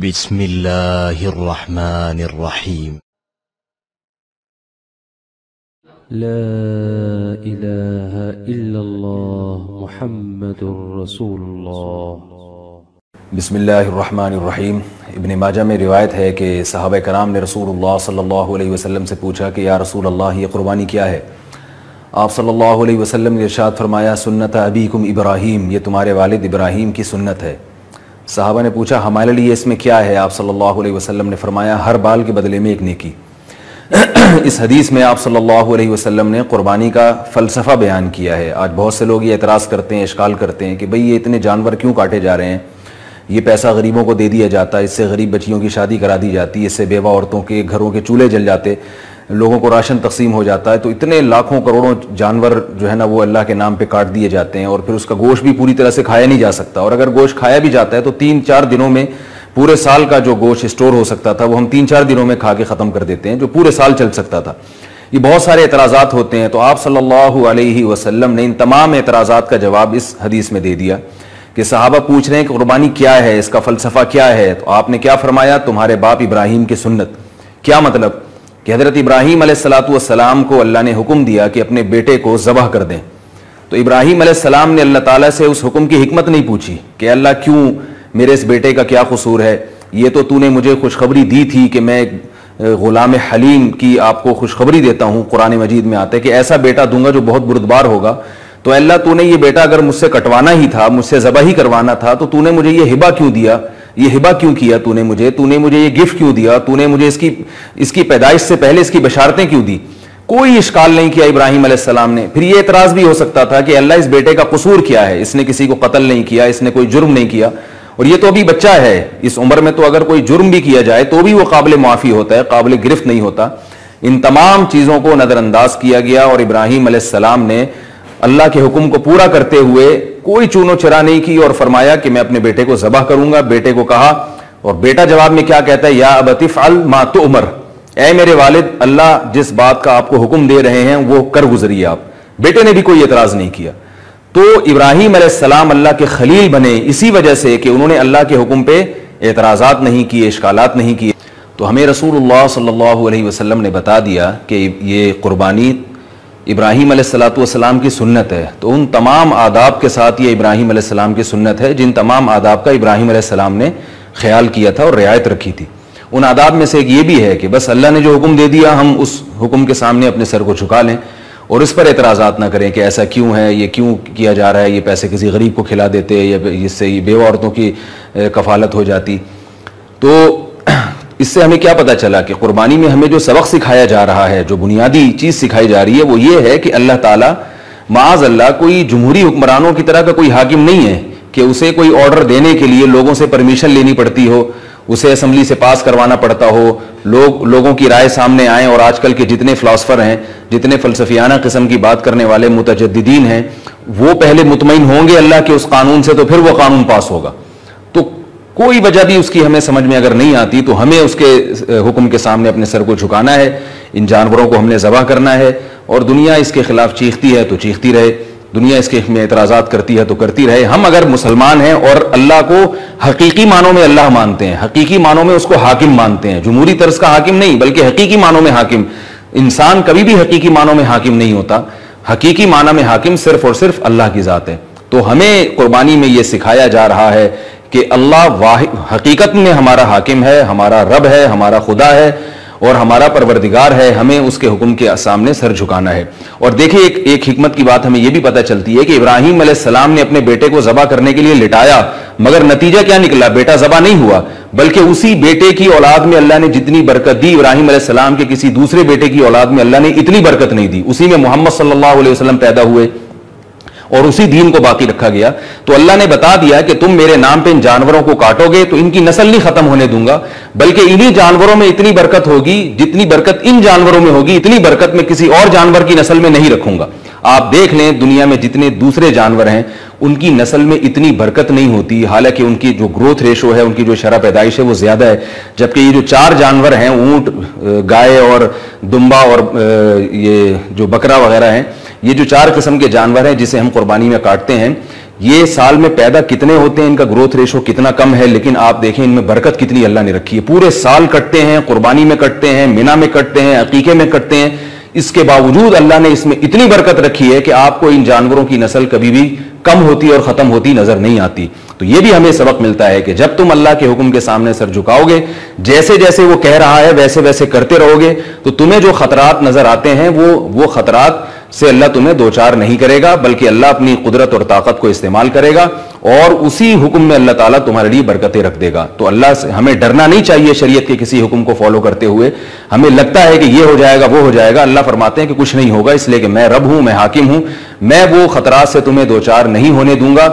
بسم اللہ الرحمن الرحیم لا الہ الا اللہ محمد رسول اللہ۔ بسم اللہ الرحمن الرحیم۔ ابن ماجہ میں روایت ہے کہ صحابہ کرام نے رسول اللہ صلی اللہ علیہ وسلم سے پوچھا کہ یا رسول اللہ یہ قربانی کیا ہے؟ آپ صلی اللہ علیہ وسلم نے ارشاد فرمایا سنت ابیکم ابراہیم، یہ تمہارے والد ابراہیم کی سنت ہے۔ صحابہ نے پوچھا ہمارے لیے اس میں کیا ہے؟ آپ صلی اللہ علیہ وسلم نے فرمایا ہر بال کے بدلے میں ایک نیکی۔ اس حدیث میں آپ صلی اللہ علیہ وسلم نے قربانی کا فلسفہ بیان کیا ہے۔ آج بہت سے لوگ یہ اعتراض کرتے ہیں، اشکال کرتے ہیں کہ بھئی یہ اتنے جانور کیوں کاٹے جا رہے ہیں، یہ پیسہ غریبوں کو دے دیا جاتا ہے، اس سے غریب بچیوں کی شادی کرا دی جاتی ہے، اس سے بیوہ عورتوں کے گھروں کے چولہے جل جاتے، لوگوں کو راشن تقسیم ہو جاتا ہے، تو اتنے لاکھوں کروڑوں جانور جو ہے نا وہ اللہ کے نام پہ کاٹ دیے جاتے ہیں، اور پھر اس کا گوشت بھی پوری طرح سے کھایا نہیں جا سکتا، اور اگر گوشت کھایا بھی جاتا ہے تو 3-4 دنوں میں پورے سال کا جو گوشت اسٹور ہو سکتا تھا وہ ہم 3-4 دنوں میں کھا کے ختم کر دیتے ہیں، جو پورے سال چل سکتا تھا۔ یہ بہت سارے اعتراضات ہوتے ہیں، تو آپ صلی اللہ علیہ وسلم نے ان تمام اعتراضات کا جواب اس حدیث میں دے دیا کہ صحابہ پوچھ رہے ہیں کہ قربانی کیا ہے، اس کا فلسفہ کیا ہے، تو آپ نے کیا فرمایا تمہارے باپ ابراہیم کی سنت۔ کیا مطلب؟ کہ حضرت ابراہیم علیہ السلام کو اللہ نے حکم دیا کہ اپنے بیٹے کو ذبح کر دیں، تو ابراہیم علیہ السلام نے اللہ تعالیٰ سے اس حکم کی حکمت نہیں پوچھی کہ اللہ کیوں، میرے اس بیٹے کا کیا قصور ہے، یہ تو نے مجھے خوشخبری دی تھی کہ میں غلام حلیم کی آپ کو خوشخبری دیتا ہوں، قرآن مجید میں آتا ہے کہ ایسا بیٹا دوں گا جو بہت بردبار ہوگا، تو اللہ نے یہ بیٹا اگر مجھ سے کٹوانا ہی تھا، مجھ سے ذبح ہی کروانا تھا، تو نے مجھے یہ ہبہ کیوں دیا، یہ ہبہ کیوں کیا نے مجھے یہ گفٹ کیوں دیا، نے مجھے اس کی پیدائش سے پہلے اس کی بشارتیں کیوں دی؟ کوئی اشکال نہیں کیا ابراہیم علیہ السلام نے۔ پھر یہ اعتراض بھی ہو سکتا تھا کہ اللہ اس بیٹے کا قصور کیا ہے، اس نے کسی کو قتل نہیں کیا، اس نے کوئی جرم نہیں کیا، اور یہ تو ابھی بچہ ہے، اس عمر میں تو اگر کوئی جرم بھی کیا جائے تو بھی وہ قابل معافی ہوتا ہے، قابل گرفت نہیں ہوتا۔ ان تمام چیزوں کو نظر انداز کیا گیا، اور ابراہیم علیہ السلام نے اللہ کے حکم کو پورا کرتے ہوئے کوئی چون و چرا نہیں کی، اور فرمایا کہ میں اپنے بیٹے کو ذبح کروں گا۔ بیٹے کو کہا، اور بیٹا جواب میں کیا کہتا ہے، یا ابت افعل ما تؤمر، اے میرے والد اللہ جس بات کا آپ کو حکم دے رہے ہیں وہ کر گزریے آپ۔ بیٹے نے بھی کوئی اعتراض نہیں کیا۔ تو ابراہیم علیہ السلام اللہ کے خلیل بنے اسی وجہ سے کہ انہوں نے اللہ کے حکم پہ اعتراضات نہیں کیے، اشکالات نہیں کیے۔ تو ہمیں رسول اللہ صلی اللہ علیہ وسلم نے بتا دیا کہ یہ قربانی ابراہیم علیہ السلام کی سنت ہے، تو ان تمام آداب کے ساتھ یہ ابراہیم علیہ السلام کی سنت ہے جن تمام آداب کا ابراہیم علیہ السلام نے خیال کیا تھا اور رعایت رکھی تھی۔ ان آداب میں سے ایک یہ بھی ہے کہ بس اللہ نے جو حکم دے دیا ہم اس حکم کے سامنے اپنے سر کو جھکا لیں، اور اس پر اعتراضات نہ کریں کہ ایسا کیوں ہے، یہ کیوں کیا جا رہا ہے، یہ پیسے کسی غریب کو کھلا دیتے یا اس سے یہ بیوہ عورتوں کی کفالت ہو جاتی۔ تو اس سے ہمیں کیا پتہ چلا کہ قربانی میں ہمیں جو سبق سکھایا جا رہا ہے، جو بنیادی چیز سکھائی جا رہی ہے وہ یہ ہے کہ اللہ تعالیٰ معاذ اللہ کوئی جمہوری حکمرانوں کی طرح کا کوئی حاکم نہیں ہے کہ اسے کوئی آرڈر دینے کے لیے لوگوں سے پرمیشن لینی پڑتی ہو، اسے اسمبلی سے پاس کروانا پڑتا ہو، لوگوں کی رائے سامنے آئیں، اور آج کل کے جتنے فلاسفر ہیں، جتنے فلسفیانہ قسم کی بات کرنے والے متجددین ہیں، وہ پہلے مطمئن ہوں گے اللہ کے اس قانون سے، تو پھر وہ قانون پاس ہوگا۔ تو کوئی وجہ بھی اس کی ہمیں سمجھ میں اگر نہیں آتی تو ہمیں اس کے حکم کے سامنے اپنے سر کو جھکانا ہے، ان جانوروں کو ہم نے ذبح کرنا ہے، اور دنیا اس کے خلاف چیختی ہے تو چیختی رہے، دنیا اس کے میں اعتراضات کرتی ہے تو کرتی رہے۔ ہم اگر مسلمان ہیں اور اللہ کو حقیقی معنوں میں اللہ مانتے ہیں، حقیقی معنوں میں اس کو حاکم مانتے ہیں، جمہوری طرز کا حاکم نہیں بلکہ حقیقی معنوں میں حاکم۔ انسان کبھی بھی حقیقی معنوں میں حاکم نہیں ہوتا، حقیقی معنی میں حاکم صرف اور صرف اللہ کی ذات ہے۔ تو ہمیں قربانی میں یہ سکھایا جا رہا ہے کہ اللہ واحد حقیقت میں ہمارا حاکم ہے، ہمارا رب ہے، ہمارا خدا ہے اور ہمارا پروردگار ہے، ہمیں اس کے حکم کے سامنے سر جھکانا ہے۔ اور دیکھیں ایک حکمت کی بات ہمیں یہ بھی پتہ چلتی ہے کہ ابراہیم علیہ السلام نے اپنے بیٹے کو ذبح کرنے کے لیے لٹایا، مگر نتیجہ کیا نکلا؟ بیٹا ذبح نہیں ہوا، بلکہ اسی بیٹے کی اولاد میں اللہ نے جتنی برکت دی، ابراہیم علیہ السلام کے کسی دوسرے بیٹے کی اولاد میں اللہ نے اتنی برکت نہیں دی۔ اسی میں محمد صلی اللہ علیہ وسلم پیدا ہوئے اور اسی دین کو باقی رکھا گیا۔ تو اللہ نے بتا دیا کہ تم میرے نام پہ ان جانوروں کو کاٹو گے تو ان کی نسل نہیں ختم ہونے دوں گا، بلکہ انہی جانوروں میں اتنی برکت ہوگی جتنی برکت ان جانوروں میں ہوگی، اتنی برکت میں کسی اور جانور کی نسل میں نہیں رکھوں گا۔ آپ دیکھ لیں دنیا میں جتنے دوسرے جانور ہیں ان کی نسل میں اتنی برکت نہیں ہوتی، حالانکہ ان کی جو گروتھ ریشو ہے، ان کی جو شرح پیدائش ہے وہ زیادہ ہے، جبکہ یہ جو 4 جانور ہیں، اونٹ، گائے اور دمبا اور یہ جو بکرا وغیرہ ہیں، یہ جو 4 قسم کے جانور ہیں جسے ہم قربانی میں کاٹتے ہیں، یہ سال میں پیدا کتنے ہوتے ہیں، ان کا گروتھ ریشو کتنا کم ہے، لیکن آپ دیکھیں ان میں برکت کتنی اللہ نے رکھی ہے. پورے سال کٹتے ہیں، قربانی میں کٹتے ہیں، مینا میں کٹتے ہیں، عقیقے میں کٹتے ہیں، اس کے باوجود اللہ نے اس میں اتنی برکت رکھی ہے کہ آپ کو ان جانوروں کی نسل کبھی بھی کم ہوتی اور ختم ہوتی نظر نہیں آتی. تو یہ بھی ہمیں سبق ملتا ہے کہ جب تم اللہ کے حکم کے سامنے سر جھکاؤ گے، جیسے جیسے وہ کہہ رہا ہے ویسے ویسے کرتے رہو گے، تو تمہیں جو خطرات نظر آتے ہیں وہ خطرات سے اللہ تمہیں دوچار نہیں کرے گا، بلکہ اللہ اپنی قدرت اور طاقت کو استعمال کرے گا اور اسی حکم میں اللہ تعالیٰ تمہارے لیے برکتیں رکھ دے گا. تو اللہ سے ہمیں ڈرنا نہیں چاہیے شریعت کے کسی حکم کو فالو کرتے ہوئے. ہمیں لگتا ہے کہ یہ ہو جائے گا وہ ہو جائے گا، اللہ فرماتے ہیں کہ کچھ نہیں ہوگا، اس لیے کہ میں رب ہوں، میں حاکم ہوں، میں وہ خطرات سے تمہیں دوچار نہیں ہونے دوں گا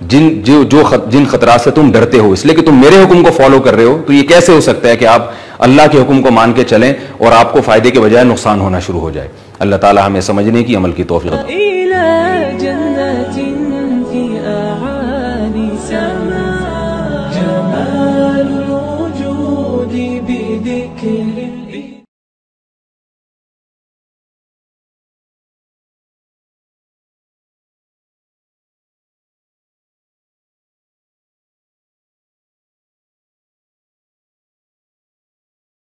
جن خطرات سے تم ڈرتے ہو. اس لیے کہ تم میرے حکم کو فالو کر رہے ہو. تو یہ کیسے ہو سکتا ہے کہ آپ اللہ کے حکم کو مان کے چلیں اور آپ کو فائدے کے بجائے نقصان ہونا شروع ہو جائے؟ اللہ تعالی ہمیں سمجھنے کی، عمل کی توفیق عطا فرمائے.